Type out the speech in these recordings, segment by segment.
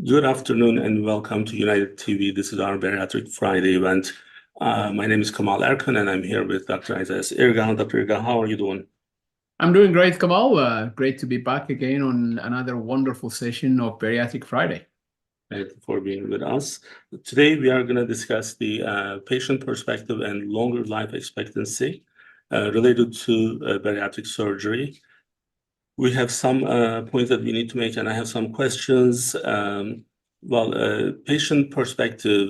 Good afternoon and welcome to United TV. This is our Bariatric Friday event. My name is Kemal Erkan and I'm here with Dr. Isaias Irgau. Dr. Irgau, how are you doing? I'm doing great, Kamal. Great to be back again on another wonderful session of Bariatric Friday. Thank you for being with us. Today we are going to discuss the patient perspective and longer life expectancy related to bariatric surgery. We have some points that we need to make, and I have some questions. Patient perspective,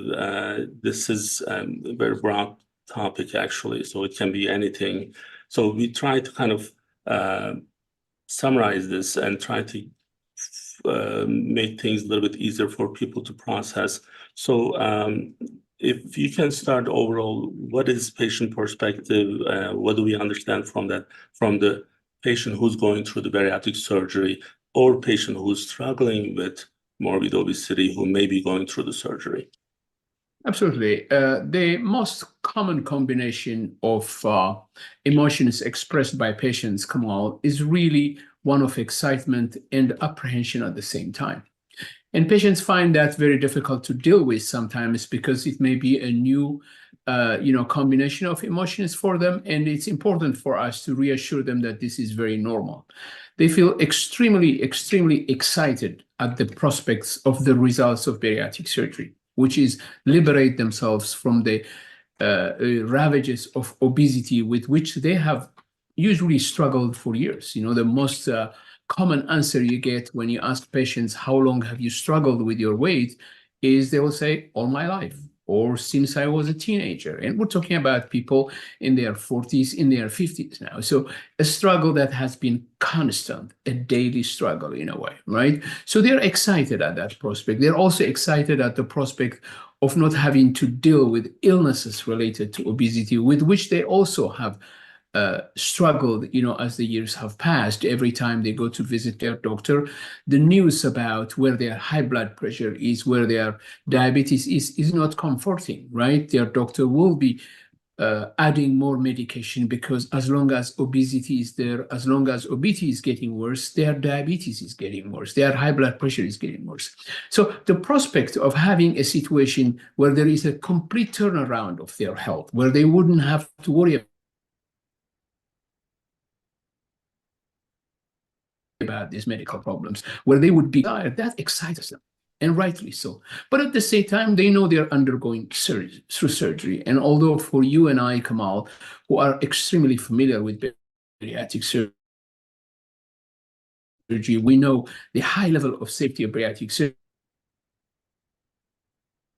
this is a very broad topic, actually, so it can be anything. So we try to kind of summarize this and try to make things a little bit easier for people to process. So if you can start overall, what is patient perspective? What do we understand from that, from the patient who's going through the bariatric surgery or patient who's struggling with morbid obesity who may be going through the surgery? Absolutely. The most common combination of emotions expressed by patients, Kamal, is really one of excitement and apprehension at the same time. And patients find that very difficult to deal with sometimes because it may be a new combination of emotions for them. And it's important for us to reassure them that this is very normal. They feel extremely, extremely excited at the prospects of the results of bariatric surgery, which is liberate themselves from the ravages of obesity with which they have usually struggled for years. You know, the most common answer you get when you ask patients, how long have you struggled with your weight, is they will say, all my life, or since I was a teenager. And we're talking about people in their 40s, in their 50s now. So a struggle that has been constant, a daily struggle in a way, right? So they're excited at that prospect. They're also excited at the prospect of not having to deal with illnesses related to obesity, with which they also have struggled, as the years have passed. Every time they go to visit their doctor, the news about where their high blood pressure is, where their diabetes is not comforting, right? Their doctor will be adding more medication because as long as obesity is there, as long as obesity is getting worse, their diabetes is getting worse, their high blood pressure is getting worse. So the prospect of having a situation where there is a complete turnaround of their health, where they wouldn't have to worry about these medical problems, where they would be tired, that excites them, and rightly so. But at the same time, they know they're undergoing through surgery. And although for you and I, Kamal, who are extremely familiar with bariatric surgery, we know the high level of safety of bariatric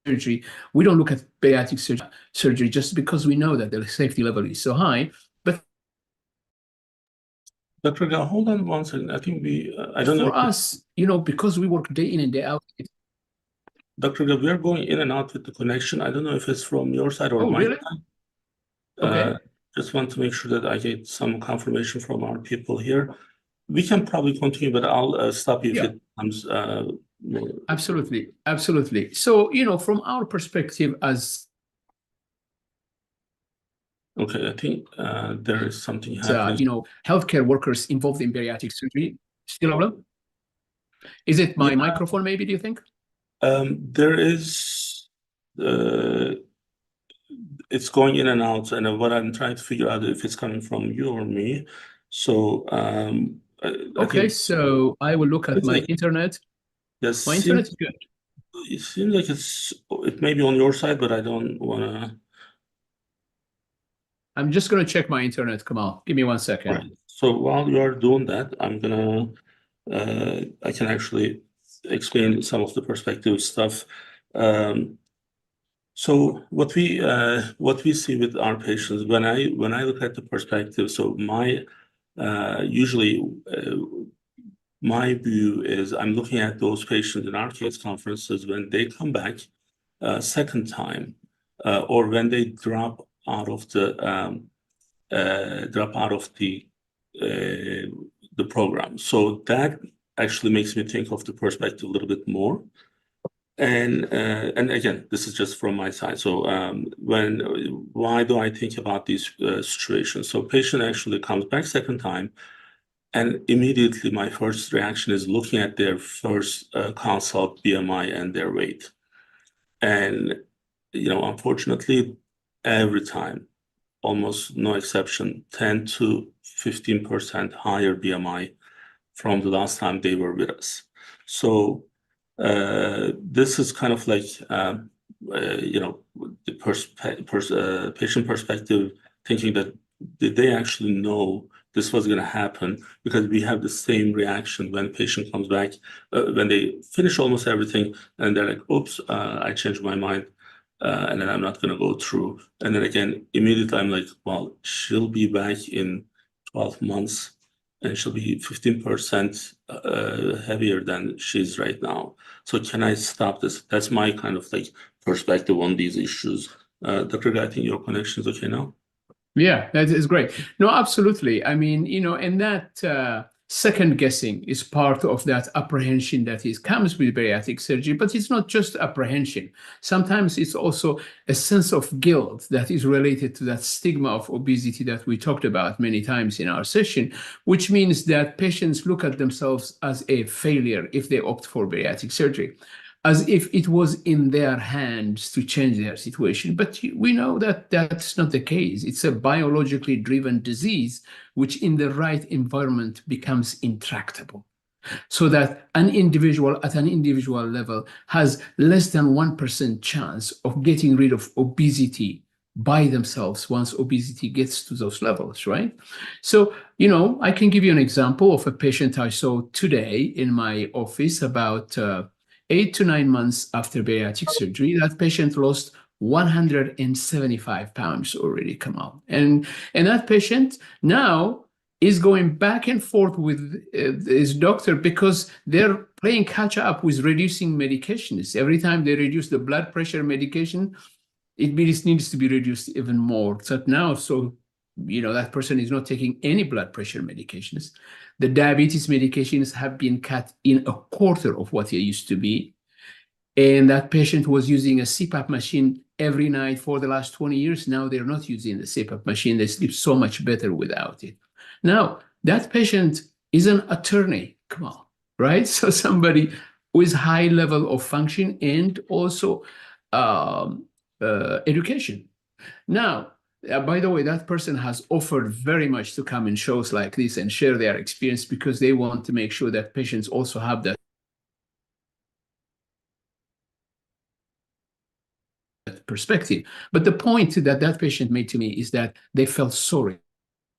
surgery. We don't look at bariatric surgery just because we know that the safety level is so high, but Dr. Irgau, hold on one second. I think I don't know. For us, because we work day in and day out. Dr. Irgau, we are going in and out with the connection. I don't know if it's from your side or my really? side. Okay. Just want to make sure that I get some confirmation from our people here. We can probably continue, but I'll stop you if it comes. Absolutely. Absolutely. So, from our perspective as Okay, I think there is something happening. Healthcare workers involved in bariatric surgery. Still a problem? Is it my microphone, maybe, do you think? There is, it's going in and out, and what I'm trying to figure out if it's coming from you or me. So, okay, so I will look at my internet. Yes, my internet is good. It seems like it may be on your side, but I don't want to. I'm just going to check my internet, Kamal. Give me 1 second. Right. So while you are doing that, I can actually explain some of the perspective stuff. So what we see with our patients, when I look at the perspective, so usually my view is I'm looking at those patients in our case conferences when they come back second time, or when they drop out of the program. So that actually makes me think of the perspective a little bit more. And again, this is just from my side. So why do I think about these situations? So patient actually comes back second time. And immediately my first reaction is looking at their first consult BMI and their weight. And, unfortunately, every time, almost no exception, 10 to 15% higher BMI from the last time they were with us. So this is kind of like, the patient perspective, thinking that did they actually know this was going to happen? Because we have the same reaction when patient comes back, when they finish almost everything, and they're like, oops, I changed my mind. And then I'm not going to go through. And then again, immediately I'm like, well, she'll be back in 12 months and she'll be 15% heavier than she is right now. So can I stop this? That's my kind of like perspective on these issues. Dr. Guy, I think your connection is okay now? Yeah, that is great. No, absolutely. I mean, and that second guessing is part of that apprehension that comes with bariatric surgery, but it's not just apprehension. Sometimes it's also a sense of guilt that is related to that stigma of obesity that we talked about many times in our session, which means that patients look at themselves as a failure if they opt for bariatric surgery, as if it was in their hands to change their situation. But we know that that's not the case. It's a biologically driven disease, which in the right environment becomes intractable. So that an individual at an individual level has less than 1% chance of getting rid of obesity by themselves once obesity gets to those levels, right? So, I can give you an example of a patient I saw today in my office about 8 to 9 months after bariatric surgery. That patient lost 175 pounds already, Kemal. And that patient now is going back and forth with his doctor because they're playing catch up with reducing medications. Every time they reduce the blood pressure medication, it needs to be reduced even more. So now, that person is not taking any blood pressure medications. The diabetes medications have been cut in a quarter of what they used to be. And that patient was using a CPAP machine every night for the last 20 years. Now they're not using the CPAP machine. They sleep so much better without it. Now, that patient is an attorney, come on, right? So somebody with high level of function and also education. Now, by the way, that person has offered very much to come in shows like this and share their experience because they want to make sure that patients also have that perspective. But the point that that patient made to me is that they felt sorry.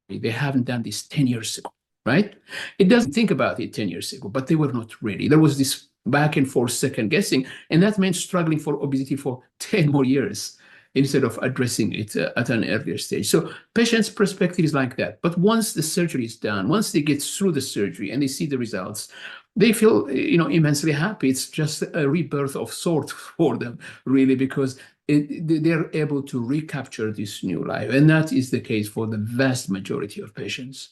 They haven't done this 10 years ago, right? It doesn't think about it 10 years ago, but they were not ready. There was this back and forth second guessing, and that meant struggling for obesity for 10 more years instead of addressing it at an earlier stage. So patients' perspective is like that. But once the surgery is done, once they get through the surgery and they see the results, they feel, immensely happy. It's just a rebirth of sorts for them, really, because they're able to recapture this new life. And that is the case for the vast majority of patients.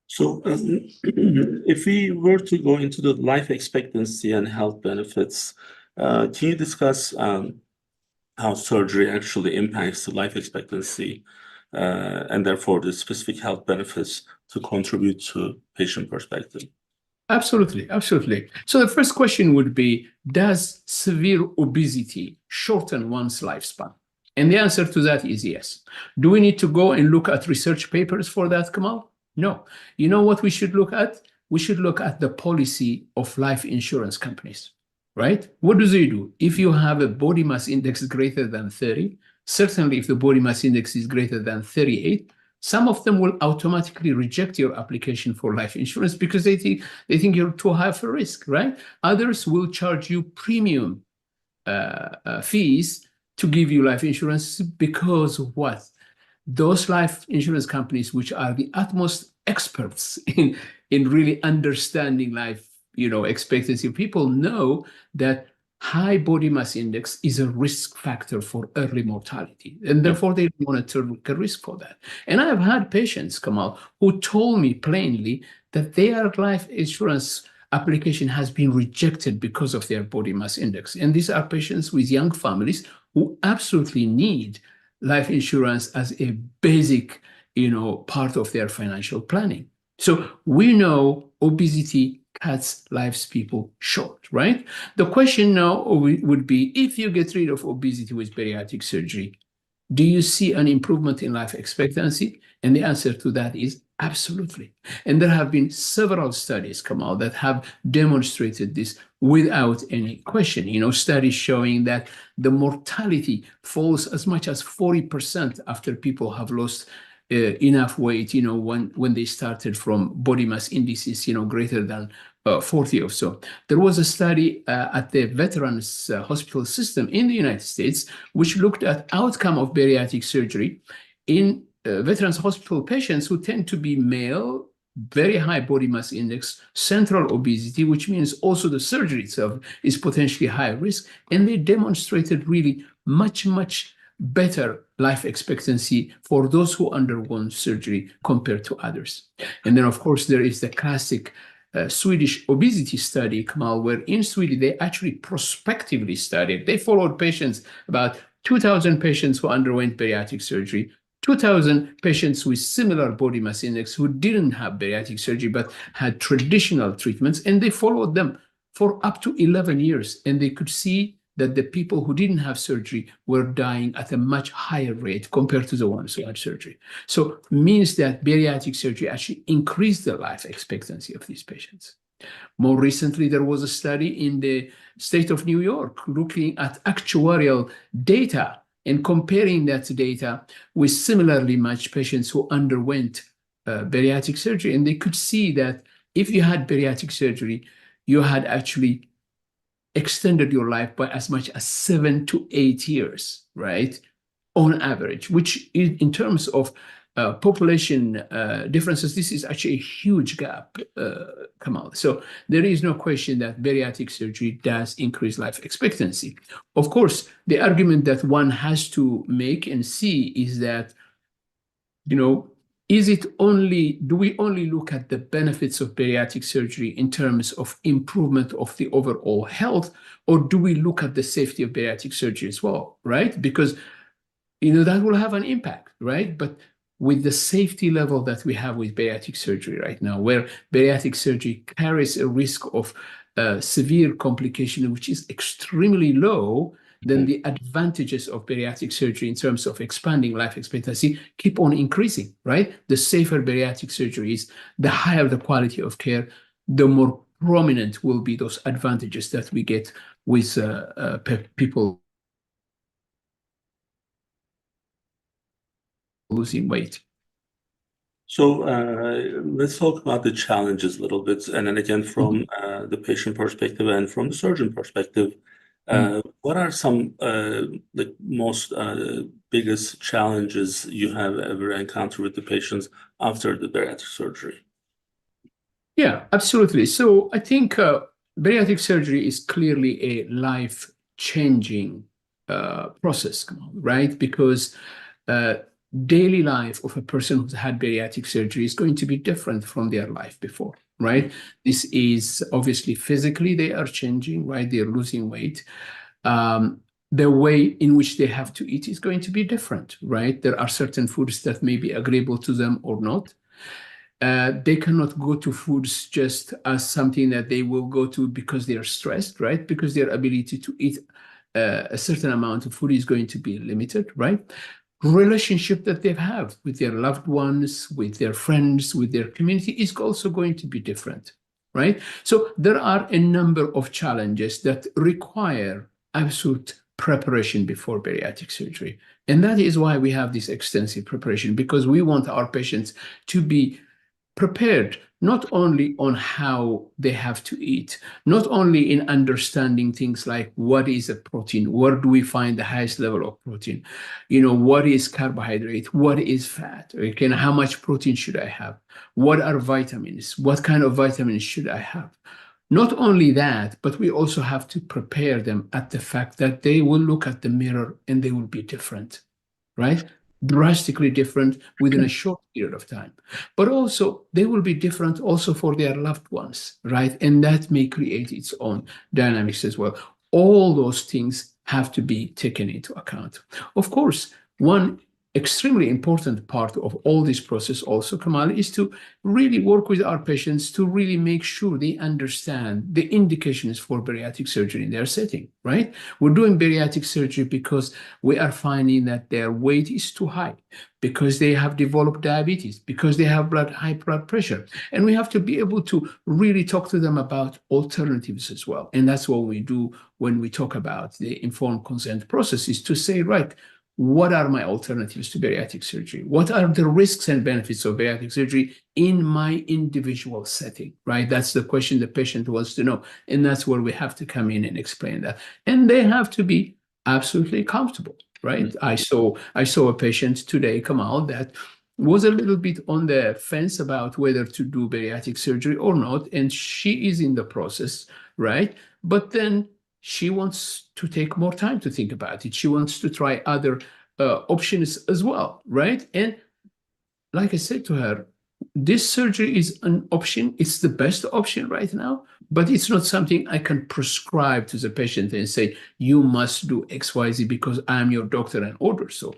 So if we were to go into the life expectancy and health benefits, can you discuss how surgery actually impacts the life expectancy and therefore the specific health benefits to contribute to patient perspective? Absolutely, absolutely. So the first question would be, does severe obesity shorten one's lifespan? And the answer to that is yes. Do we need to go and look at research papers for that, Kemal? No. You know what we should look at? We should look at the policy of life insurance companies, right? What do they do? If you have a body mass index greater than 30, certainly if the body mass index is greater than 38, some of them will automatically reject your application for life insurance because they think you're too high for risk, right? Others will charge you premium fees to give you life insurance because what? Those life insurance companies, which are the utmost experts in really understanding life, expectancy, people know that high body mass index is a risk factor for early mortality. And therefore, they want to take a risk for that. And I have had patients, Kemal, who told me plainly that their life insurance application has been rejected because of their body mass index. And these are patients with young families who absolutely need life insurance as a basic, part of their financial planning. So we know obesity cuts lives people short, right? The question now would be, if you get rid of obesity with bariatric surgery, do you see an improvement in life expectancy? And the answer to that is absolutely. And there have been several studies come out that have demonstrated this without any question. Studies showing that the mortality falls as much as 40% after people have lost enough weight, when they started from body mass indices, greater than 40 or so. There was a study at the Veterans Hospital System in the United States, which looked at outcome of bariatric surgery in Veterans Hospital patients who tend to be male, very high body mass index, central obesity, which means also the surgery itself is potentially high risk. And they demonstrated really much, much better life expectancy for those who undergone surgery compared to others. And then, of course, there is the classic Swedish obesity study, Kemal, where in Sweden, they actually prospectively studied. They followed patients, about 2,000 patients who underwent bariatric surgery, 2,000 patients with similar body mass index who didn't have bariatric surgery but had traditional treatments, and they followed them for up to 11 years. And they could see that the people who didn't have surgery were dying at a much higher rate compared to the ones who had surgery. So it means that bariatric surgery actually increased the life expectancy of these patients. More recently, there was a study in the state of New York looking at actuarial data and comparing that data with similarly matched patients who underwent bariatric surgery. And they could see that if you had bariatric surgery, you had actually extended your life by as much as 7 to 8 years, right? On average, which in terms of population differences, this is actually a huge gap, Kamal. So there is no question that bariatric surgery does increase life expectancy. Of course, the argument that one has to make and see is that, do we only look at the benefits of bariatric surgery in terms of improvement of the overall health, or do we look at the safety of bariatric surgery as well, right? Because, that will have an impact, right? But with the safety level that we have with bariatric surgery right now, where bariatric surgery carries a risk of severe complication, which is extremely low, then the advantages of bariatric surgery in terms of expanding life expectancy keep on increasing, right? The safer bariatric surgery is, the higher the quality of care, the more prominent will be those advantages that we get with people losing weight. So let's talk about the challenges a little bit, and then again from the patient perspective and from the surgeon perspective. What are some the most biggest challenges you have ever encountered with the patients after the bariatric surgery? Yeah, absolutely. So I think bariatric surgery is clearly a life-changing process, right? Because daily life of a person who's had bariatric surgery is going to be different from their life before, right? This is obviously physically they are changing, right? They're losing weight. The way in which they have to eat is going to be different, right? There are certain foods that may be agreeable to them or not. They cannot go to foods just as something that they will go to because they are stressed, right? Because their ability to eat a certain amount of food is going to be limited, right? Relationship that they have with their loved ones, with their friends, with their community is also going to be different, right? So there are a number of challenges that require absolute preparation before bariatric surgery. And that is why we have this extensive preparation, because we want our patients to be prepared not only on how they have to eat, not only in understanding things like what is a protein, where do we find the highest level of protein, what is carbohydrate, what is fat, okay, and how much protein should I have, what are vitamins, what kind of vitamins should I have. Not only that, but we also have to prepare them at the fact that they will look at the mirror and they will be different, right? Drastically different within a short period of time. But also, they will be different also for their loved ones, right? And that may create its own dynamics as well. All those things have to be taken into account. Of course, one extremely important part of all this process also, Kamal, is to really work with our patients to really make sure they understand the indications for bariatric surgery in their setting, right? We're doing bariatric surgery because we are finding that their weight is too high, because they have developed diabetes, because they have high blood pressure. And we have to be able to really talk to them about alternatives as well. And that's what we do when we talk about the informed consent process, is to say, right, what are my alternatives to bariatric surgery? What are the risks and benefits of bariatric surgery in my individual setting, right? That's the question the patient wants to know. And that's where we have to come in and explain that. And they have to be absolutely comfortable, right? Mm-hmm. I saw a patient today come out that was a little bit on the fence about whether to do bariatric surgery or not. And she is in the process, right? But then she wants to take more time to think about it. She wants to try other options as well, right? And like I said to her, this surgery is an option. It's the best option right now, but it's not something I can prescribe to the patient and say, you must do XYZ because I'm your doctor and order so.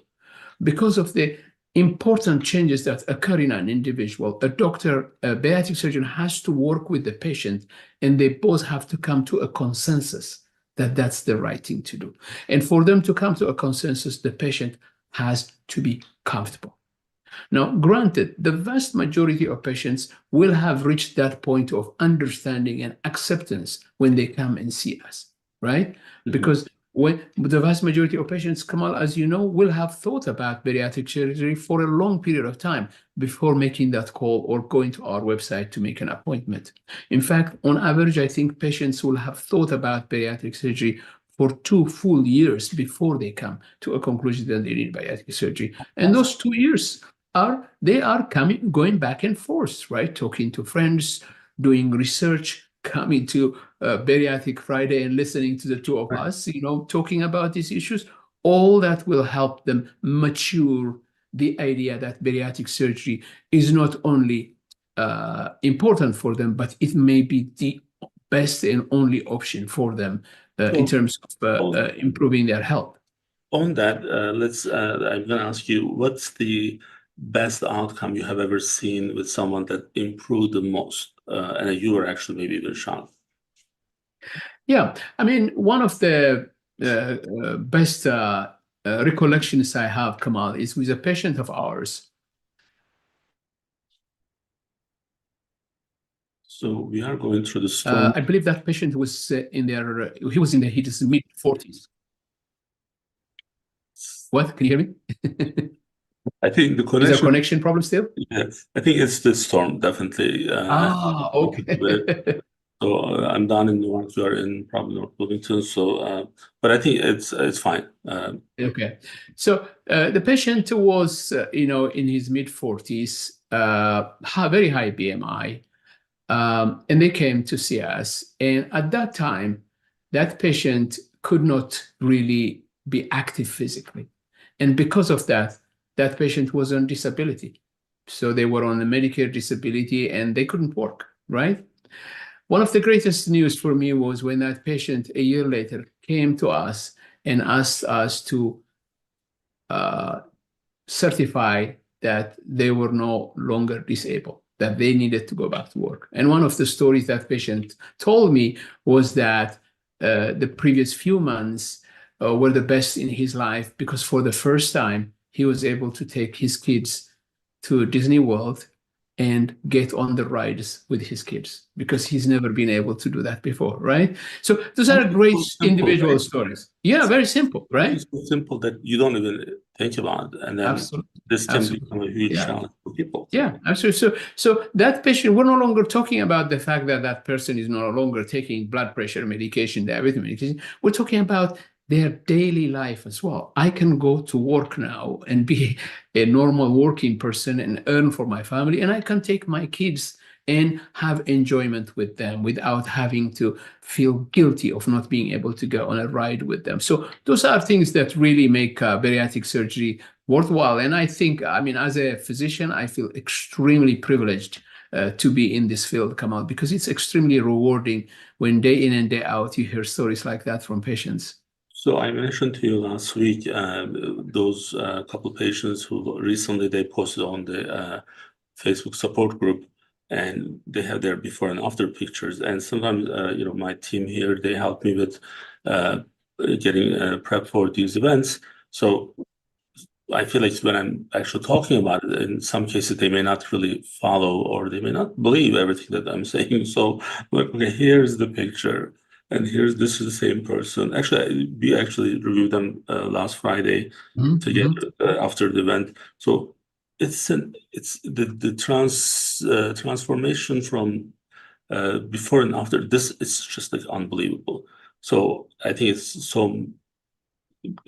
Because of the important changes that occur in an individual, a doctor, a bariatric surgeon has to work with the patient, and they both have to come to a consensus that that's the right thing to do. And for them to come to a consensus, the patient has to be comfortable. Now, granted, the vast majority of patients will have reached that point of understanding and acceptance when they come and see us, right? Mm-hmm. Because when the vast majority of patients, Kamal, as you know, will have thought about bariatric surgery for a long period of time before making that call or going to our website to make an appointment. In fact, on average, I think patients will have thought about bariatric surgery for 2 full years before they come to a conclusion that they need bariatric surgery. And those 2 years they are going back and forth, right? Talking to friends, doing research, coming to Bariatric Friday and listening to the two of us, talking about these issues. All that will help them mature the idea that bariatric surgery is not only important for them, but it may be the best and only option for them in terms of improving their health. On that, I'm going to ask you, what's the best outcome you have ever seen with someone that improved the most? And you were actually maybe even shocked. Yeah, I mean, one of the best recollections I have, Kamal, is with a patient of ours. So we are going through the storm. I believe that patient was he was in his mid-40s. What? Can you hear me? I think the Is connection. there a connection problem still? Yes, I think it's the storm, definitely. Okay. So I'm down in Newark. You are in probably North Bloomington. So, but I think it's fine. Okay. So the patient was, in his mid-40s, very high BMI, and they came to see us. And at that time, that patient could not really be active physically. And because of that, that patient was on disability. So they were on a Medicare disability and they couldn't work, right? One of the greatest news for me was when that patient a year later came to us and asked us to certify that they were no longer disabled, that they needed to go back to work. And one of the stories that patient told me was that the previous few months were the best in his life because for the first time, he was able to take his kids to Disney World and get on the rides with his kids because he's never been able to do that before, right? So those are great individual stories. Yeah, very simple, right? It's so simple that you don't even think about, and then this can become a huge challenge for people. Yeah, absolutely. So that patient, we're no longer talking about the fact that that person is no longer taking blood pressure medication, diabetes medication. We're talking about their daily life as well. I can go to work now and be a normal working person and earn for my family, and I can take my kids and have enjoyment with them without having to feel guilty of not being able to go on a ride with them. So those are things that really make bariatric surgery worthwhile. And I think, as a physician, I feel extremely privileged to be in this field, Kamal, because it's extremely rewarding when day in and day out you hear stories like that from patients. So I mentioned to you last week those couple patients who recently they posted on the Facebook support group, and they have their before and after pictures. And sometimes, my team here, they help me with getting prep for these events. So I feel like when I'm actually talking about it, in some cases they may not really follow or they may not believe everything that I'm saying. So, like, okay, here's the picture, and this is the same person. Actually, we actually reviewed them last Friday together after the event. So it's the transformation from before and after this. It's just like unbelievable. So I think it's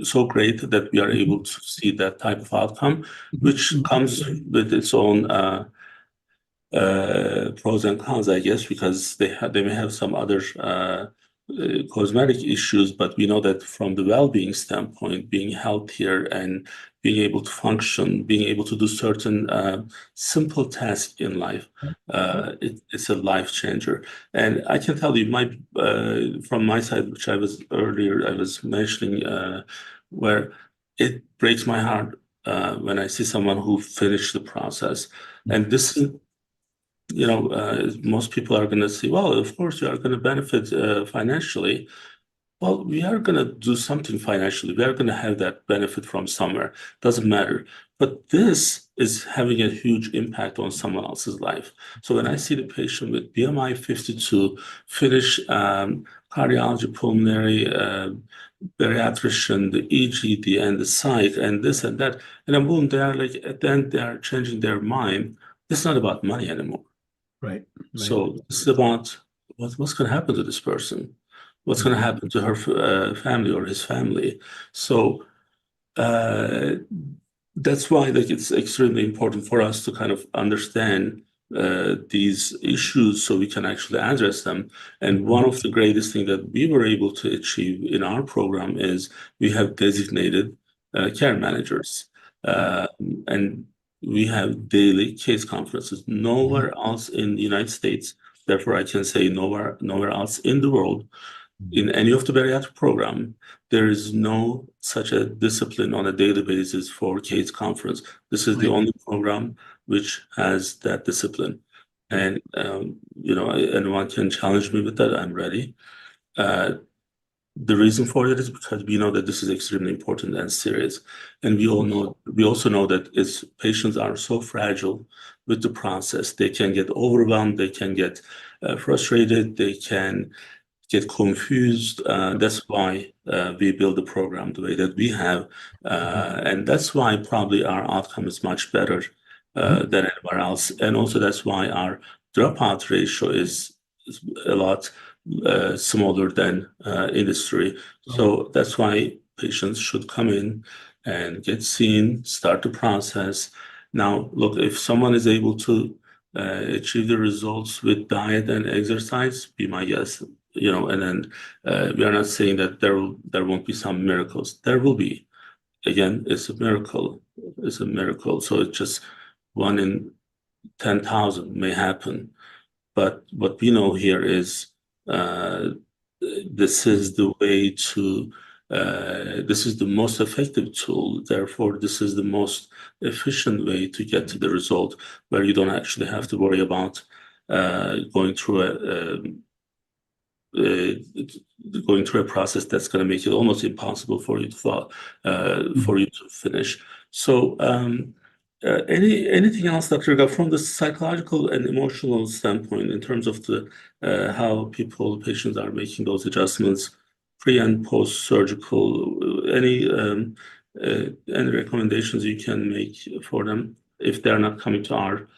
so great that we are able to see that type of outcome, which comes with its own pros and cons, I guess, because they may have some other cosmetic issues, but we know that from the well-being standpoint, being healthier and being able to function, being able to do certain simple tasks in life, it's a life changer. And I can tell you, from my side, which I was mentioning, where it breaks my heart when I see someone who finished the process, and this is most people are going to say, well, of course, you are going to benefit financially. Well, we are going to do something financially. We are going to have that benefit from somewhere. Doesn't matter. But this is having a huge impact on someone else's life. So when I see the patient with BMI 52, finish cardiology, pulmonary, bariatrician, the EGD, and the psych, and this and that, and then boom, they are like, at the end, they are changing their mind. It's not about money anymore. Right. So this is about what's going to happen to this person, what's going to happen to her family or his family. So uh, that's why it's extremely important for us to kind of understand these issues so we can actually address them. And one of the greatest things that we were able to achieve in our program is we have designated care managers. And we have daily case conferences. Nowhere else in the United States, therefore I can say nowhere else in the world, in any of the bariatric program, there is no such a discipline on a daily basis for case conference. This is the only program which has that discipline. And anyone can challenge me with that. I'm ready. The reason for it is because we know that this is extremely important and serious. And we also know that patients are so fragile with the process. They can get overwhelmed, they can get frustrated, they can get confused. That's why we build the program the way that we have. And that's why probably our outcome is much better than anywhere else. And also that's why our dropout ratio is a lot smaller than industry. So that's why patients should come in and get seen, start the process. Now, look, if someone is able to achieve the results with diet and exercise, be my guest. And then we are not saying that there won't be some miracles. There will be. Again, it's a miracle. It's a miracle. So it's just 1 in 10,000 may happen. But what we know here is this is the way to, this is the most effective tool. Therefore, this is the most efficient way to get to the result where you don't actually have to worry about going through a process that's going to make it almost impossible for you to finish. So, anything else, Dr. Irgau, from the psychological and emotional standpoint, in terms of the how patients are making those adjustments, pre and post surgical? Any recommendations you can make for them if they're not coming to our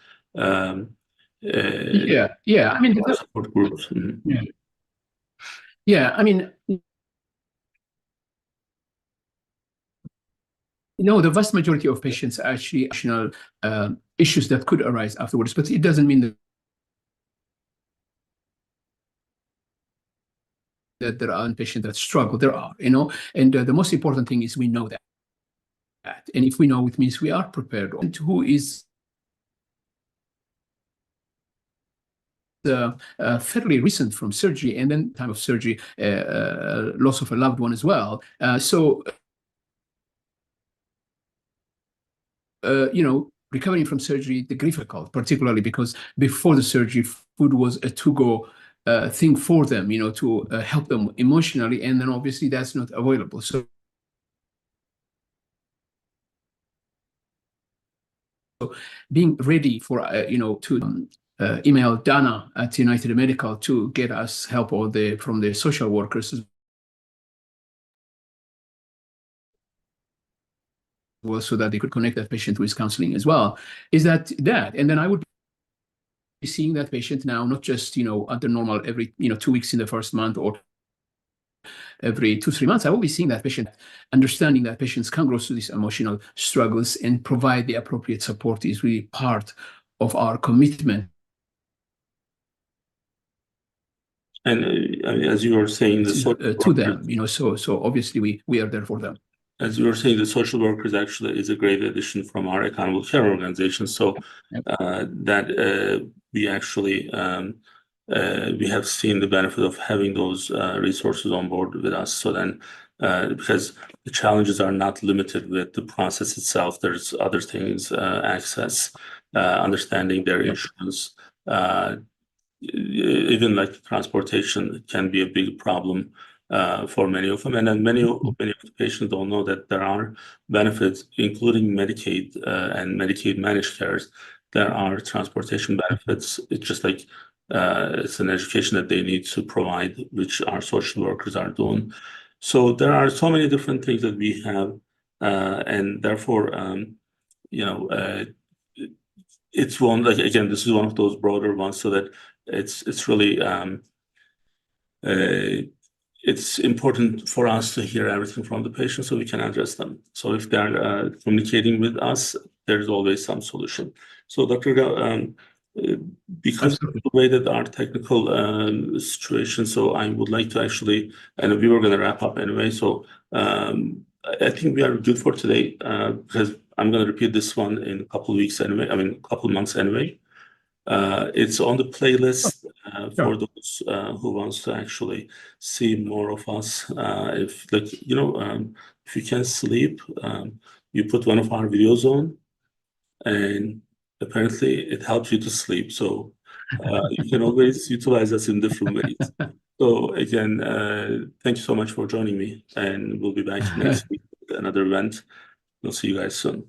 Yeah. I mean, support groups? yeah. I mean, the vast majority of patients are actually additional issues that could arise afterwards, but it doesn't mean that there aren't patients that struggle. There are, and the most important thing is we know that. And if we know, it means we are prepared. And who is fairly recent from surgery, and then time of surgery, loss of a loved one as well. Recovering from surgery, the grief difficult, particularly because before the surgery, food was a to-go thing for them, to help them emotionally, and then obviously that's not available. So being ready for, to email Dana at United Medical to get us help from the social workers as well, so that they could connect that patient with counseling as well, is that. And then I would be seeing that patient now, not just, at the normal every, 2 weeks in the first month or every 2-3 months. I will be seeing that patient, understanding that patients can go through these emotional struggles, and provide the appropriate support is really part of our commitment. And as you were saying, to them, so obviously we are there for them. As you were saying, the social workers actually is a great addition from our accountable care organization. So Yep. We actually we have seen the benefit of having those resources on board with us. So then, because the challenges are not limited with the process itself, there's other things, access, understanding their insurance, even like transportation can be a big problem for many of them. And then many of the patients don't know that there are benefits, including Medicaid and Medicaid managed cares. There are transportation benefits. It's just like it's an education that they need to provide, which our social workers are doing. So there are so many different things that we have, and therefore, it's one, like, again, this is one of those broader ones, so that it's really it's important for us to hear everything from the patient so we can address them. So if they're communicating with us, there's always some solution. So Dr. Irgau, because of the way that our technical situation, so I would like to actually, and we were going to wrap up anyway, so I think we are good for today, because I'm going to repeat this one in a couple of weeks anyway, a couple of months anyway. It's on the playlist for those who wants to actually see more of us. If if you can sleep, you put one of our videos on, and apparently it helps you to sleep. So you can always utilize us in different ways. So again, thank you so much for joining me, and we'll be back next week with another event. We'll see you guys soon.